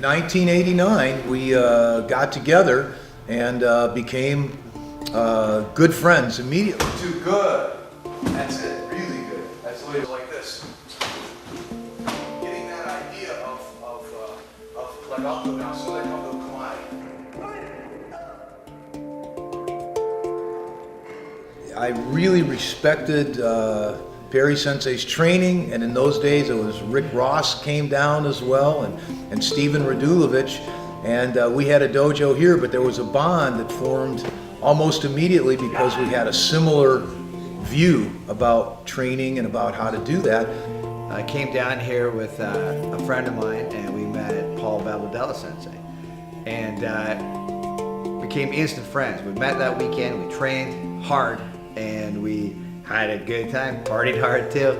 in 1989, we got together and became good friends immediately. Too good. That's it. Really good. That's the way it's like this. Getting that idea of like I'll go now, so that I'll go Kalai. I really respected Barry Sensei's training, and in those days it was Rick Ross came down as well, and Steven Radulovich, and we had a dojo here, but there was a bond that formed almost immediately because we had a similar view about training and about how to do that. I came down here with a friend of mine, and we met Paul Babadella Sensei, and became instant friends. We met that weekend, we trained hard, and we had a good time, partied hard too,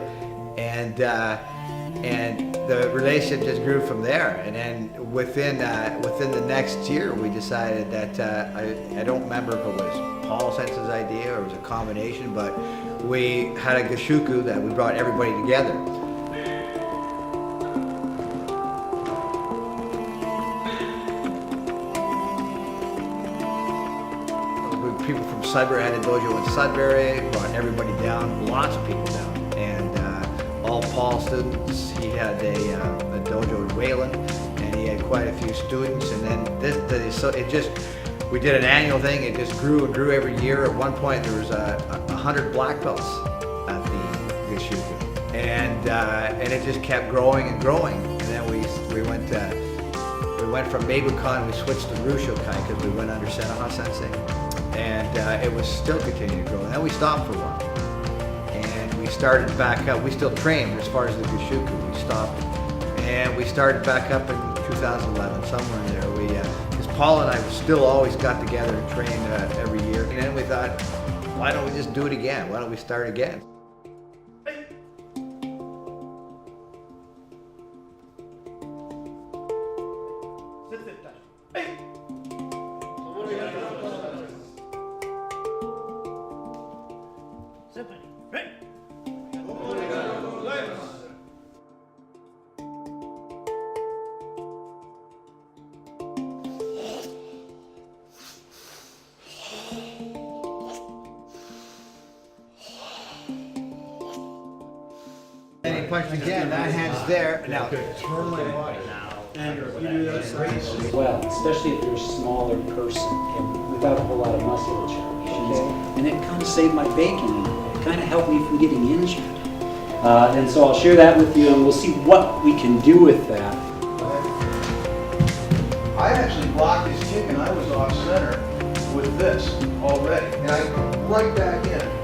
and the relationship just grew from there. And then within the next year, we decided that I don't remember if it was Paul Sensei's idea or it was a combination, but we had a Gashuku that we brought everybody together. People from Sudbury had a dojo in Sudbury, brought everybody down, lots of people down, and all Paul students. He had a dojo in Wayland, and he had quite a few students. And then we did an annual thing. It just grew and grew every year. At one point, there was 100 black belts at the Gashuku, and it just kept growing and growing. And then we went from Meibukan, we switched to Rushokai because we went under Senaha Sensei. And it was still continuing to grow. And then we stopped for a while. And we started back up. We still trained as far as the Gashuku. We stopped. And we started back up in 2011, somewhere in there. Because Paul and I still always got together and trained every year. And then we thought, why don't we just do it again? Why don't we start again? Any questions again? That hand's there. Now, turn my body. And you do this well, especially if you're a smaller person and without a whole lot of musculature. Okay. And it kind of saved my bacon. It kind of helped me from getting injured. And so I'll share that with you, and we'll see what we can do with that. I actually blocked his kick, and I was off center with this already, and I come right back in.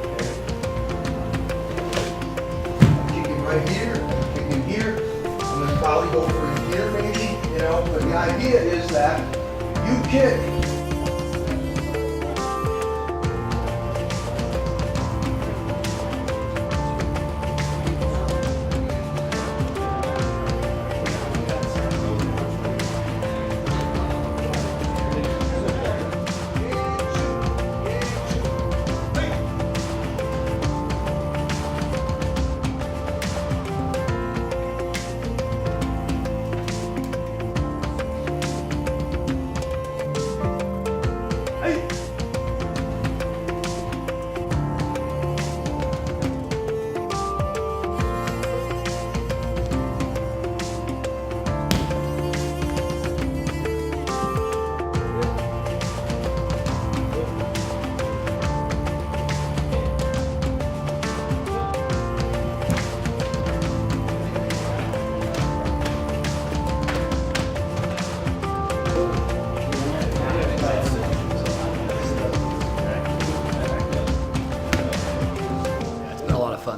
Right here, kicking here, I'm going to probably go for in here maybe, you know, but the idea is that you kick.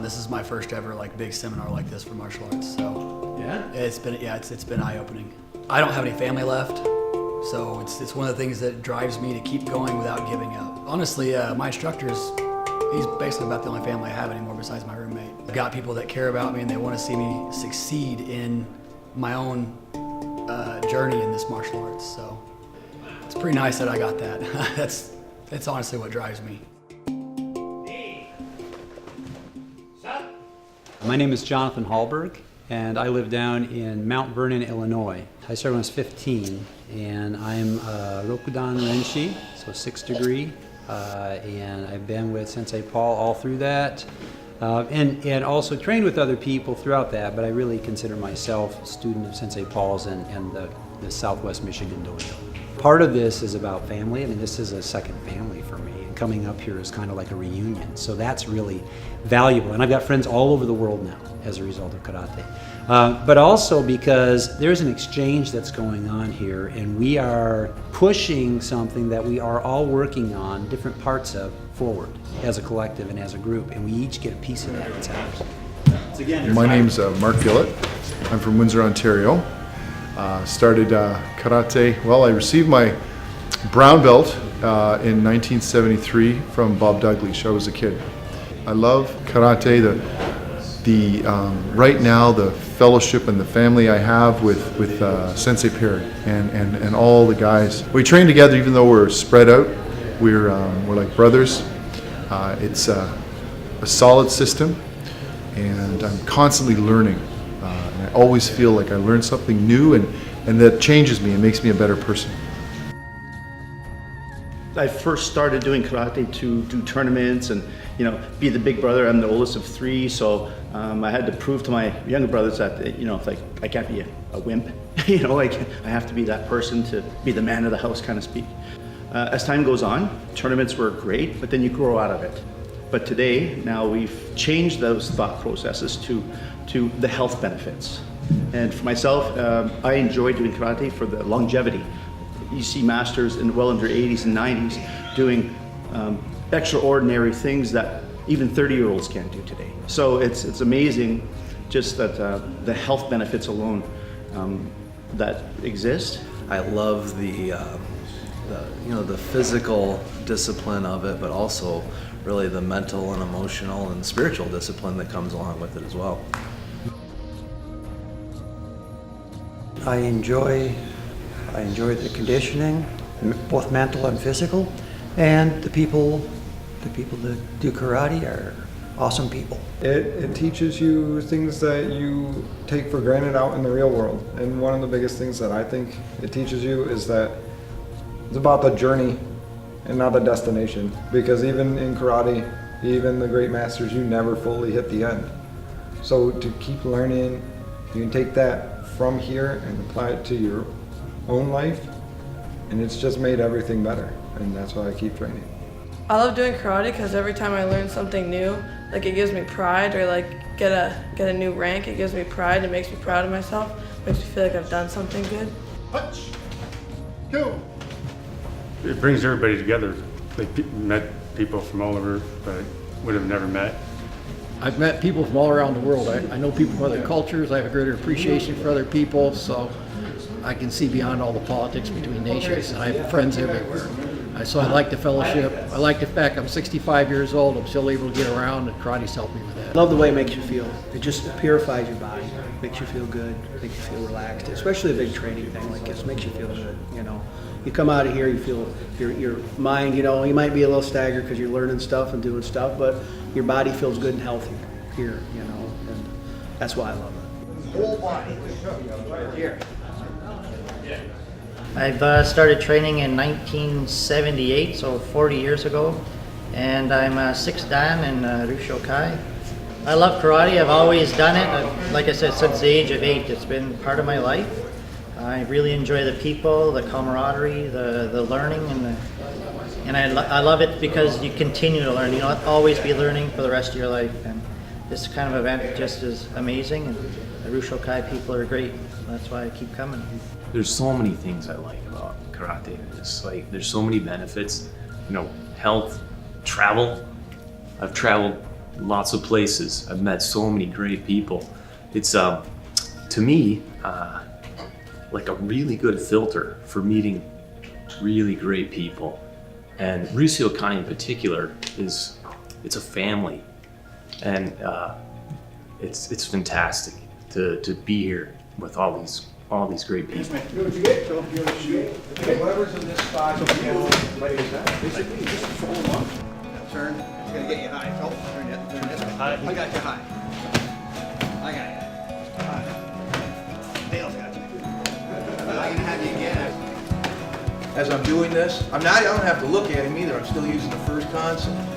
This is my first ever big seminar like this for martial arts. So yeah, it's been eye-opening. I don't have any family left, so it's one of the things that drives me to keep going without giving up. Honestly, my instructor he's basically about the only family I have anymore besides my roommate. I've got people that care about me and they want to see me succeed in my own journey in this martial arts. So it's pretty nice that I got that. That's honestly what drives me. My name is Jonathan Hallberg, and I live down in Mount Vernon, Illinois. I started when I was 15, and I'm Rokudan Renshi, so 6th degree, and I've been with Sensei Paul all through that, and also trained with other people throughout that, but I really consider myself a student of Sensei Paul's and the Southwest Michigan dojo. Part of this is about family. I mean, this is a second family for me, and coming up here is kind of like a reunion, so that's really valuable. And I've got friends all over the world now as a result of karate. But also because there's an exchange that's going on here, and we are pushing something that we are all working on, different parts of, forward as a collective and as a group, and we each get a piece of that. It's ours. My name's Mark Gillett. I'm from Windsor, Ontario. Started karate, well, I received my brown belt in 1973 from Bob Douglas. I was a kid. I love karate, right now the fellowship and the family I have with Sensei Perry and all the guys. We train together even though we're spread out. We're like brothers. It's a solid system, and I'm constantly learning. And I always feel like I learn something new, and that changes me and makes me a better person. I first started doing karate to do tournaments and, be the big brother. I'm the oldest of 3, so I had to prove to my younger brothers that, like I can't be a wimp. I have to be that person to be the man of the house, kind of speak. As time goes on, tournaments were great, but then you grow out of it. But today, now we've changed those thought processes to the health benefits. And for myself, I enjoy doing karate for the longevity. You see masters in well in their 80s and 90s doing extraordinary things that even 30-year-olds can't do today. So it's amazing just that the health benefits alone that exist. I love the physical discipline of it, but also really the mental and emotional and spiritual discipline that comes along with it as well. I enjoy the conditioning, both mental and physical, and the people that do karate are awesome people. It teaches you things that you take for granted out in the real world. And one of the biggest things that I think it teaches you is that it's about the journey and not the destination. Because even in karate, even the great masters, you never fully hit the end. So to keep learning, you can take that from here and apply it to your own life, and it's just made everything better, and that's why I keep training. I love doing karate because every time I learn something new, like it gives me pride, or like get a new rank, it gives me pride, it makes me proud of myself, makes me feel like I've done something good. Punch! Go! It brings everybody together. Met people from all over that I would have never met. I've met people from all around the world. I know people from other cultures. I have a greater appreciation for other people, so I can see beyond all the politics between nations, and I have friends everywhere. So I like the fellowship. I like the fact I'm 65 years old. I'm still able to get around, and karate's helped me with that. I love the way it makes you feel. It just purifies your body, makes you feel good, makes you feel relaxed. Especially a big training thing like this makes you feel good. You come out of here, you feel your mind. You might be a little staggered because you're learning stuff and doing stuff, but your body feels good and healthy here. And that's why I love it. Whole body. Here. I've started training in 1978, so 40 years ago, and I'm a 6th Dan in Rushokai. I love karate. I've always done it. Like I said, since the age of 8, it's been part of my life. I really enjoy the people, the camaraderie, the learning, and I love it because you continue to learn. You'll always be learning for the rest of your life, and this kind of event just is amazing, and the Rushokai people are great. That's why I keep coming. There's so many things I like about karate. It's like there's so many benefits, health, travel. I've traveled lots of places. I've met so many great people. It's to me like a really good filter for meeting really great people. And Rushokai in particular it's a family, and it's fantastic to be here with all these great people. Whatever's in this spot, basically just fold them up. Turn. It's gonna get you high. Oh, turn this way. I got you high. I got you. High. again. As I'm doing this, I don't have to look at him either. I'm still using the first consonant.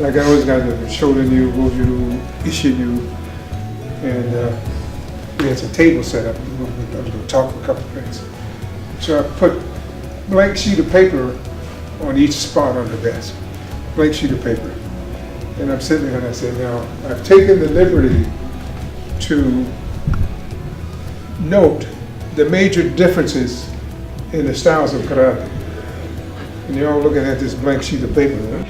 Like I always got the shoulder new, goju, ishiyu, and we had some tables set up. I was going to talk for a couple of things. So I put blank sheet of paper on each spot on the desk. Blank sheet of paper. And I'm sitting there and I said, now, I've taken the liberty to note the major differences in the styles of karate. And you're all looking at this blank sheet of paper, huh?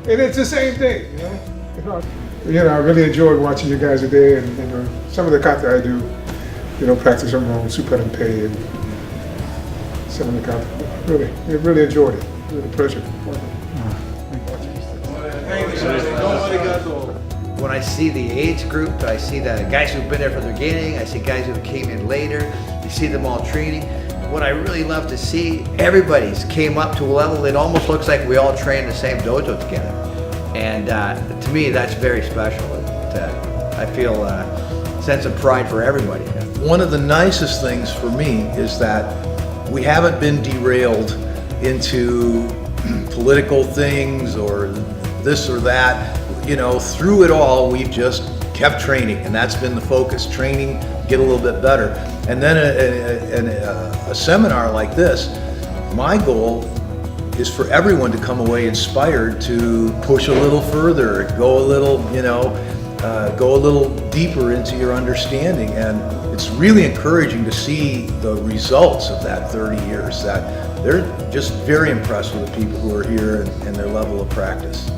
And it's the same thing, you know. I really enjoyed watching you guys today, and some of the kata I do, practice on my own super and pay, and some of the kata. Really enjoyed it. It was a pleasure. When I see the age group, I see the guys who've been there from the beginning, I see guys who came in later, you see them all training. What I really love to see, everybody's came up to a level, it almost looks like we all train in the same dojo together. And to me, that's very special. I feel a sense of pride for everybody. One of the nicest things for me is that we haven't been derailed into political things or this or that. Through it all, we've just kept training, and that's been the focus. Training, get a little bit better. And then a seminar like this, my goal is for everyone to come away inspired to push a little further, go a little deeper into your understanding. And it's really encouraging to see the results of that 30 years, that they're just very impressed with the people who are here and their level of practice.